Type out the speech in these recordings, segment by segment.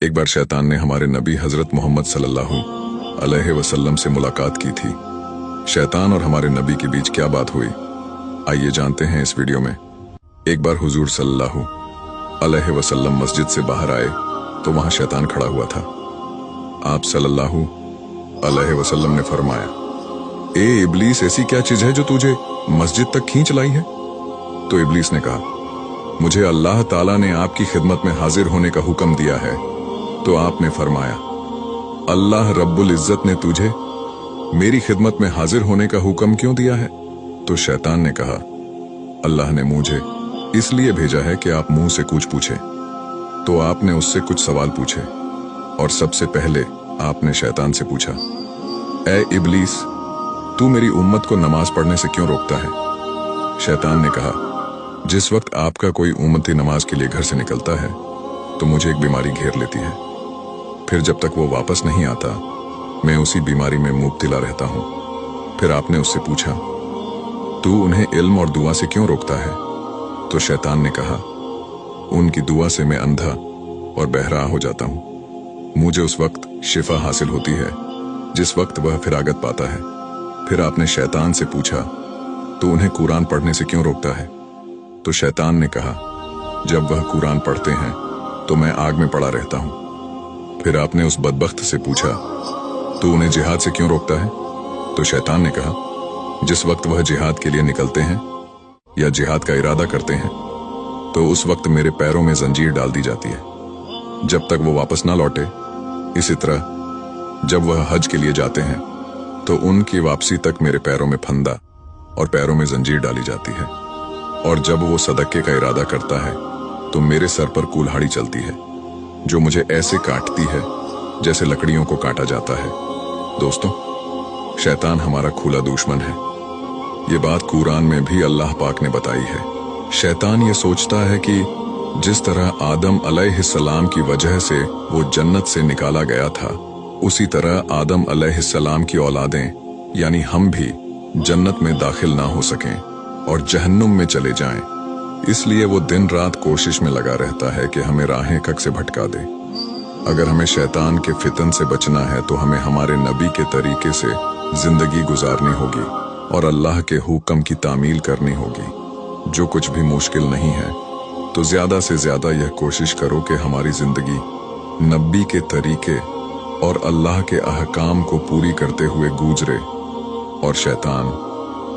एक बार शैतान ने हमारे नबी हजरत मोहम्मद सल्लल्लाहु अलैहि वसल्लम से मुलाकात की थी। शैतान और हमारे नबी के बीच क्या बात हुई, आइए जानते हैं इस वीडियो में। एक बार हुजूर सल्लल्लाहु अलैहि वसल्लम मस्जिद से बाहर आए तो वहां शैतान खड़ा हुआ था। आप सल्लल्लाहु अलैहि वसल्लम ने फरमाया, ए इब्लीस, ऐसी क्या चीज है जो तुझे मस्जिद तक खींच लाई है? तो इब्लीस ने कहा, मुझे अल्लाह ताला ने आपकी खिदमत में हाजिर होने का हुक्म दिया है। तो आपने फरमाया, अल्लाह रब्बुल इज्जत ने तुझे मेरी खिदमत में हाजिर होने का हुक्म क्यों दिया है? तो शैतान ने कहा, अल्लाह ने मुझे इसलिए भेजा है कि आप मुंह से कुछ पूछे। तो आपने उससे कुछ सवाल पूछे और सबसे पहले आपने शैतान से पूछा, ए इब्लीस, तू मेरी उम्मत को नमाज पढ़ने से क्यों रोकता है? शैतान ने कहा, जिस वक्त आपका कोई उम्मती नमाज के लिए घर से निकलता है तो मुझे एक बीमारी घेर लेती है। फिर जब तक वो वापस नहीं आता मैं उसी बीमारी में मुब्तला रहता हूं। फिर आपने उससे पूछा, तू उन्हें इल्म और दुआ से क्यों रोकता है? तो शैतान ने कहा, उनकी दुआ से मैं अंधा और बहरा हो जाता हूं। मुझे उस वक्त शिफा हासिल होती है जिस वक्त वह फिरागत पाता है। फिर आपने शैतान से पूछा, तो उन्हें कुरान पढ़ने से क्यों रोकता है? तो शैतान ने कहा, जब वह कुरान पढ़ते हैं तो मैं आग में पड़ा रहता हूं। फिर आपने उस बदबख्त से पूछा, तो उन्हें जिहाद से क्यों रोकता है? तो शैतान ने कहा, जिस वक्त वह जिहाद के लिए निकलते हैं या जिहाद का इरादा करते हैं तो उस वक्त मेरे पैरों में जंजीर डाल दी जाती है जब तक वो वापस ना लौटे। इसी तरह जब वह हज के लिए जाते हैं तो उनकी वापसी तक मेरे पैरों में फंदा और पैरों में जंजीर डाली जाती है। और जब वो सदक़े का इरादा करता है तो मेरे सर पर कुल्हाड़ी चलती है जो मुझे ऐसे काटती है जैसे लकड़ियों को काटा जाता है। दोस्तों, शैतान हमारा खुला दुश्मन है। ये बात कुरान में भी अल्लाह पाक ने बताई है। शैतान ये सोचता है कि जिस तरह आदम अलैहिस्सलाम की वजह से वो जन्नत से निकाला गया था, उसी तरह आदम अलैहिस्सलाम की औलादें यानी हम भी जन्नत में दाखिल ना हो सकें और जहन्नुम में चले जाएं। इसलिए वो दिन रात कोशिश में लगा रहता है कि हमें राहें कक से भटका दे। अगर हमें शैतान के फितन से बचना है तो हमें हमारे नबी के तरीके से जिंदगी गुजारनी होगी और अल्लाह के हुक्म की तामील करनी होगी। जो कुछ भी मुश्किल नहीं है तो ज्यादा से ज्यादा यह कोशिश करो कि हमारी जिंदगी नबी के तरीके और अल्लाह के अहकाम को पूरी करते हुए गुजरे और शैतान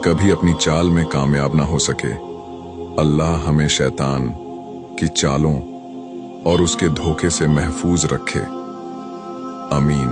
कभी अपनी चाल में कामयाब ना हो सके। अल्लाह हमें शैतान की चालों और उसके धोखे से महफूज रखे। आमीन।